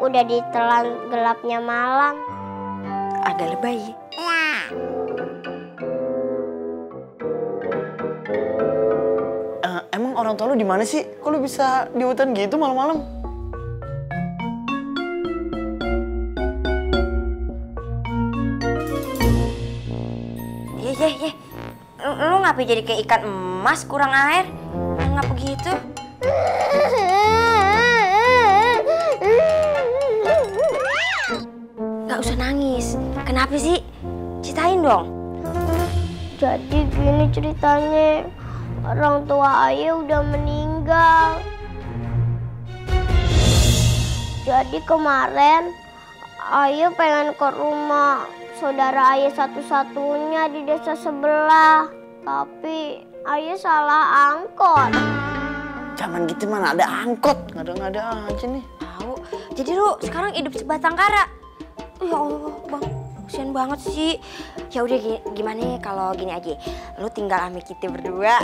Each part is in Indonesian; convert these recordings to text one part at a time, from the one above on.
udah ditelan gelapnya malam. Agak lebay. Emang orang tua lu di mana sih? Kok lu bisa di hutan gitu malam-malam? Ye. Lu ngapain jadi kayak ikan emas kurang air? Ngapa gitu? Gak usah nangis. Kenapa sih? Ceritain dong. Jadi gini ceritanya, orang tua ayah udah meninggal. Jadi kemarin ayah pengen ke rumah saudara ayah satu-satunya di desa sebelah. Tapi ayah salah angkot. Zaman gitu mana ada angkot, ngada-ngada aja nih. Tahu. Jadi lu sekarang hidup sebatang kara. Ya Allah, Bang. Kasian banget sih. Ya udah gimana kalau gini aja. Lu tinggal sama kita berdua.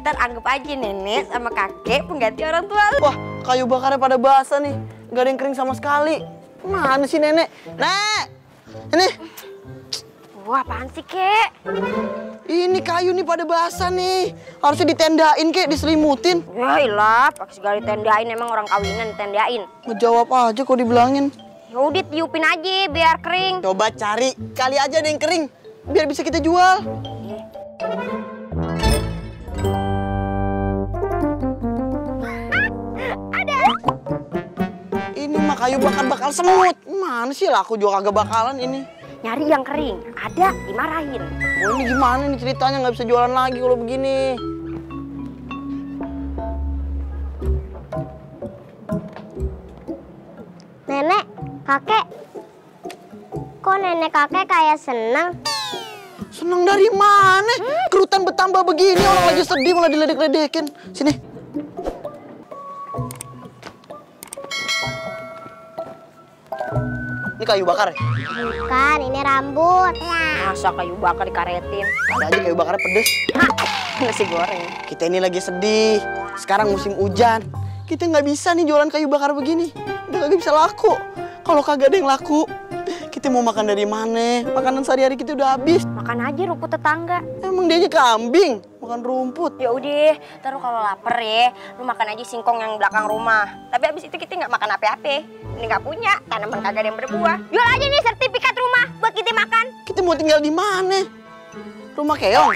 Ntar anggap aja nenek sama kakek pengganti orang tua lu. Wah, kayu bakarnya pada basah nih. Gak ada yang kering sama sekali. Mana sih nenek? Nek! Ini. Wah, apaan sih, Kek? Ini kayu nih pada basah nih. Harusnya ditendain, Kek, diselimutin. Ya ilah, pakai segala ditendain, emang orang kawinan ditendain. Ngejawab aja kok dibilangin. Ya udah tiupin aja biar kering. Coba cari, kali aja ada yang kering. Biar bisa kita jual. Ada. Ini mah kayu bakal semut. Mana sih lah, aku juga kagak bakalan ini. Nyari yang kering, ada dimarahin. Oh ini gimana nih ceritanya, nggak bisa jualan lagi kalau begini. Nenek, kakek. Kok nenek kakek kayak seneng? Seneng dari mana? Kerutan bertambah begini, orang lagi sedih malah diledek-ledekin. Sini. Ini kayu bakar ya? Bukan, ini rambut. Masa kayu bakar dikaretin? Ada aja kayu bakarnya pedes. Nasi goreng. Kita ini lagi sedih. Sekarang musim hujan. Kita nggak bisa nih jualan kayu bakar begini. Udah kagak bisa laku. Kalau kagak ada yang laku, kita mau makan dari mana? Makanan sehari-hari kita udah habis. Makan aja rumput tetangga. Emang dia aja kambing, makan rumput. Ya udah, taruh kalau lapar ya, lu makan aja singkong yang belakang rumah. Tapi abis itu kita nggak makan apa-apa. Ini nggak punya, tanaman kagak ada yang berbuah. Jual aja nih sertifikat rumah buat kita makan. Kita mau tinggal di mana? Rumah keong?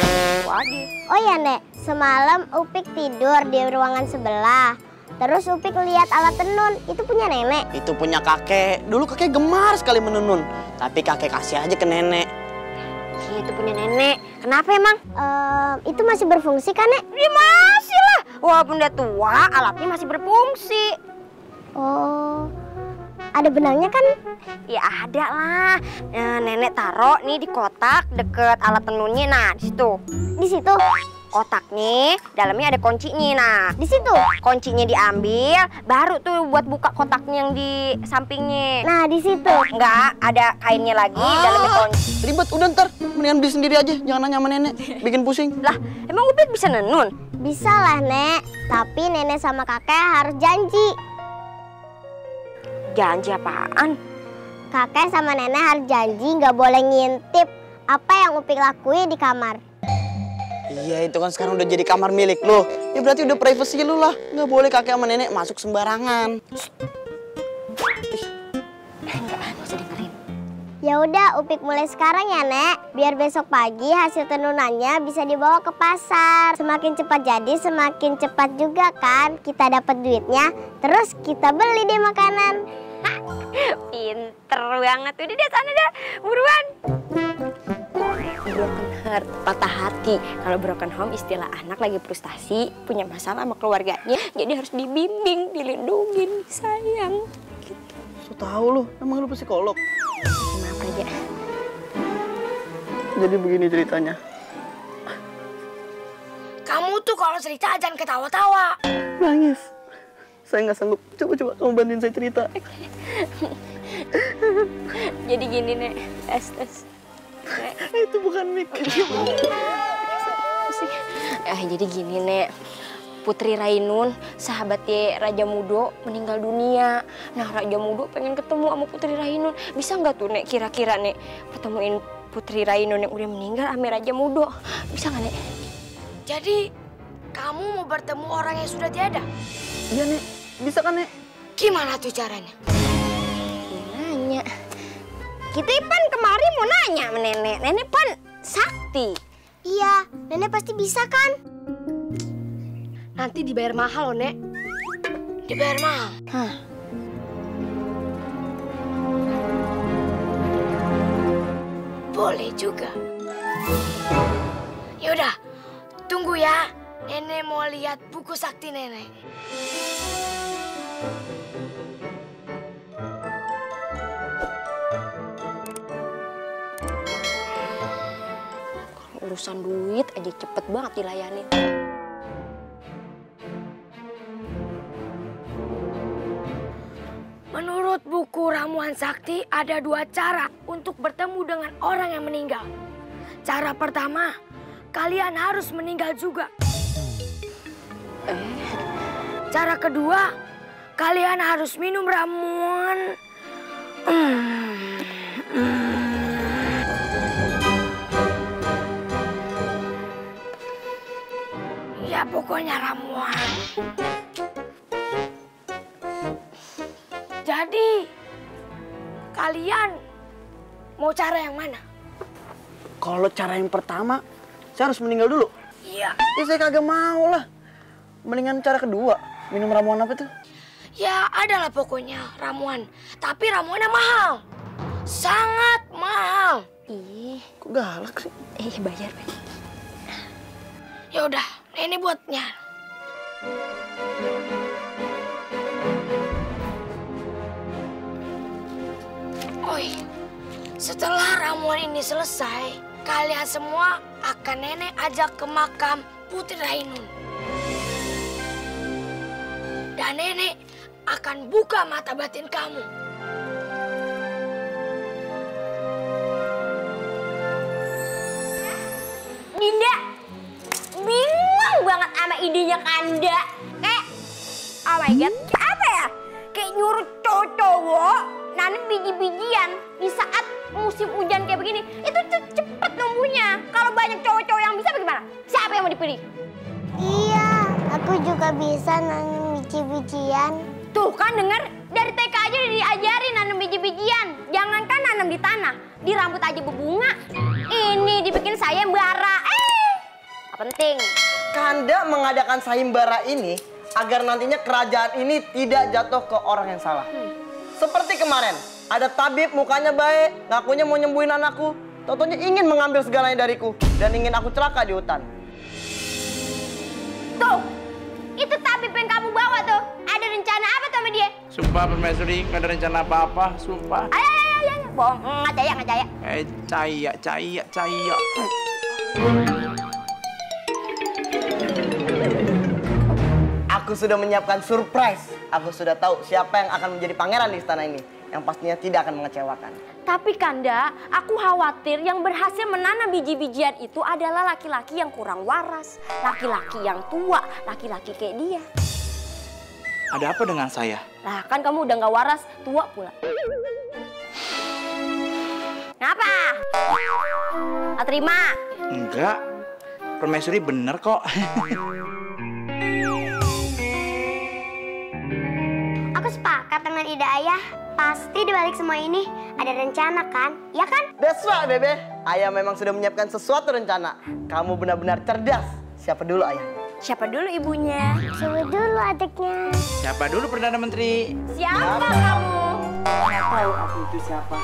Waduh. Oh ya, Nek. Semalam Upik tidur di ruangan sebelah. Terus Upik lihat alat tenun. Itu punya nenek. Itu punya kakek. Dulu kakek gemar sekali menenun. Tapi kakek kasih aja ke nenek. Itu punya nenek. Kenapa emang? Itu masih berfungsi kan, Nek? Ya masih lah. Walaupun udah tua, alatnya masih berfungsi. Oh, ada benangnya kan? Ya ada lah. Nenek taruh nih di kotak deket alat tenunnya. Nah, di situ. Di situ. Kotaknya, dalamnya ada kuncinya. Nah, Di situ. kuncinya diambil, baru tuh buat buka kotaknya yang di sampingnya. Nah, di situ. Enggak, ada kainnya lagi, dalamnya kunci. Ribet, udah ntar. Mendingan beli sendiri aja, jangan nanya sama nenek. Bikin pusing. Lah, emang Upik bisa nenun? Bisa lah, Nek. Tapi nenek sama kakek harus janji. Janji apaan? Kakek sama nenek harus janji nggak boleh ngintip apa yang Upik lakuin di kamar. Iya, itu kan sekarang udah jadi kamar milik lo. Ya berarti udah privasi lu lah. Nggak boleh kakek sama nenek masuk sembarangan. Enggak usah dengerin. Ya udah, Upik mulai sekarang ya, Nek. Biar besok pagi hasil tenunannya bisa dibawa ke pasar. Semakin cepat jadi, semakin cepat juga kan kita dapat duitnya. Terus kita beli deh makanan. Pinter banget. Udah deh, sana dah. Buruan. Broken heart, patah hati. Kalau broken home istilah anak lagi frustasi, punya masalah sama keluarganya. Jadi harus dibimbing, dilindungin, sayang. So tahu lu, emang lu psikolog. Maaf aja. Jadi begini ceritanya. Kamu tuh kalau cerita jangan ketawa-tawa. Nangis. Saya nggak sanggup. Coba kamu bantuin saya cerita. Jadi gini, Nek. Tes. Itu bukan mic. Jadi gini, Nek. Putri Rainun, sahabatnya Raja Mudo, meninggal dunia. Nah, Raja Mudo pengen ketemu sama Putri Rainun. Bisa nggak tuh, Nek, kira-kira, Nek, ketemuin Putri Rainun yang udah meninggal sama Raja Mudo? Bisa nggak, Nek? Jadi, kamu mau bertemu orang yang sudah tiada? Iya, Nek. Bisa kan, Nek? Gimana tuh caranya? Nanya. Kita pan kemarin mau nanya sama Nenek. Nenek pan sakti. Iya, Nenek pasti bisa kan? Nanti dibayar mahal loh, Nek. Dibayar mahal. Hah. Boleh juga. Yaudah, tunggu ya. Nenek mau lihat buku sakti Nenek. Urusan duit aja cepet banget dilayanin. Menurut buku Ramuan Sakti, ada 2 cara untuk bertemu dengan orang yang meninggal. Cara pertama, kalian harus meninggal juga. Cara kedua, kalian harus minum ramuan. Ya pokoknya ramuan. Jadi, kalian mau cara yang mana? Kalau cara yang pertama, saya harus meninggal dulu. Iya. Ya saya kagak mau lah. Mendingan cara kedua, minum ramuan apa tuh? Ya adalah pokoknya ramuan. Tapi ramuannya mahal. Sangat mahal. Ih, Kok galak sih? bayar, Pak. Ya udah, Nenek buatnya. Oi, setelah ramuan ini selesai, kalian semua akan Nenek ajak ke makam Putri Rainun. Dan Nenek akan buka mata batin kamu. Dinda, bingung banget sama idenya Kanda. Kayak, oh my god, kayak apa ya? Kayak nyuruh cowok-cowok nanam biji-bijian di saat musim hujan kayak begini. Itu cepet numbuhnya. Kalau banyak cowok-cowok yang bisa bagaimana? Siapa yang mau dipilih? Iya, aku juga bisa nanam biji-bijian. Tuh kan denger, dari TK aja diajarin nanam biji-bijian. Jangankan nanam di tanah, di rambut aja berbunga. Ini dibikin sayembara. Gak penting. Kanda mengadakan sayembara ini agar nantinya kerajaan ini tidak jatuh ke orang yang salah. Seperti kemarin, ada tabib mukanya baik, ngakunya mau nyembuhin anakku. Totonya ingin mengambil segalanya dariku dan ingin aku celaka di hutan. Tuh, itu tabib yang kamu bawa tuh. Ada rencana apa tuh sama dia? Sumpah Permaisuri, nggak ada rencana apa-apa, sumpah. Ayo. Bohong, ngajaya. Caya. Aku sudah menyiapkan surprise. Aku sudah tahu siapa yang akan menjadi pangeran di istana ini. Yang pastinya tidak akan mengecewakan. Tapi Kanda, aku khawatir yang berhasil menanam biji-bijian itu adalah laki-laki yang kurang waras. Laki-laki yang tua, laki-laki kayak dia. Ada apa dengan saya? Lah kan kamu udah gak waras, tua pula. Ngapa? Gak terima? Enggak, Permaisuri bener kok. Aku sepakat dengan ide ayah. Pasti dibalik semua ini ada rencana kan? Ya kan? That's right, Bebe. Ayah memang sudah menyiapkan sesuatu rencana. Kamu benar-benar cerdas. Siapa dulu ayah? Siapa dulu ibunya? Coba dulu adiknya. Siapa dulu Perdana Menteri? Siapa kamu? Nggak tahu aku itu siapa.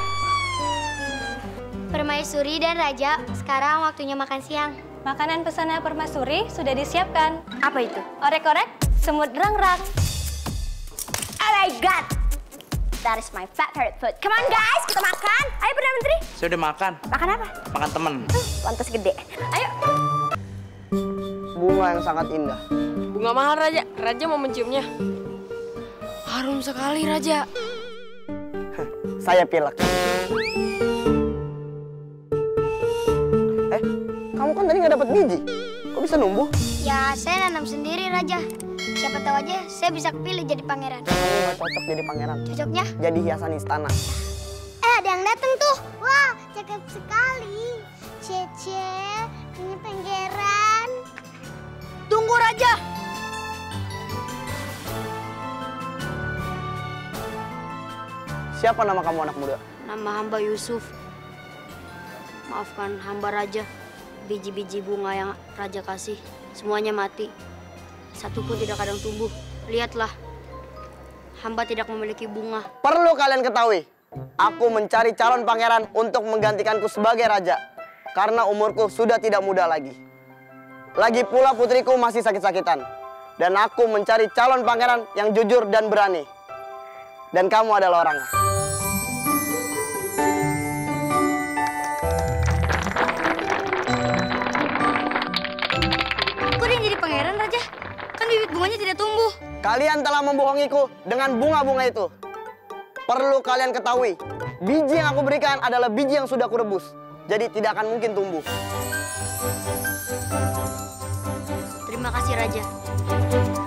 Permaisuri dan Raja, sekarang waktunya makan siang. Makanan pesanan Permaisuri sudah disiapkan. Apa itu? Orek-orek, semut rang-rang. Oh my god! That is my favorite food. Come on guys, kita makan. Ayo Perdana Menteri. Saya udah makan. Makan apa? Makan temen. Lantas gede. Ayo. Bunga yang sangat indah. Bunga mahal, Raja. Raja mau menciumnya. Harum sekali, Raja. Saya pilek. Kamu kan tadi nggak dapat biji. Kok bisa numbuh? Ya, saya nanam sendiri, Raja. Siapa tahu aja saya bisa kepilih jadi pangeran. Kamu nggak cocok jadi pangeran. Cocoknya? Jadi hiasan istana. Ada yang datang tuh. Wah, cakep sekali. Cece, ini pangeran. Tunggu Raja. Siapa nama kamu anak muda? Nama hamba Yusuf. Maafkan hamba Raja. Biji-biji bunga yang Raja kasih, semuanya mati. Satu pun tidak kadang tumbuh. Lihatlah, hamba tidak memiliki bunga. Perlu kalian ketahui, aku mencari calon pangeran untuk menggantikanku sebagai raja. Karena umurku sudah tidak muda lagi. Lagi pula putriku masih sakit-sakitan. Dan aku mencari calon pangeran yang jujur dan berani. Dan kamu adalah orangnya. Kok dia jadi pangeran, Raja? Kan bibit bunganya tidak tumbuh. Kalian telah membohongiku dengan bunga-bunga itu. Perlu kalian ketahui, biji yang aku berikan adalah biji yang sudah kurebus. Jadi tidak akan mungkin tumbuh. Terima kasih, Raja.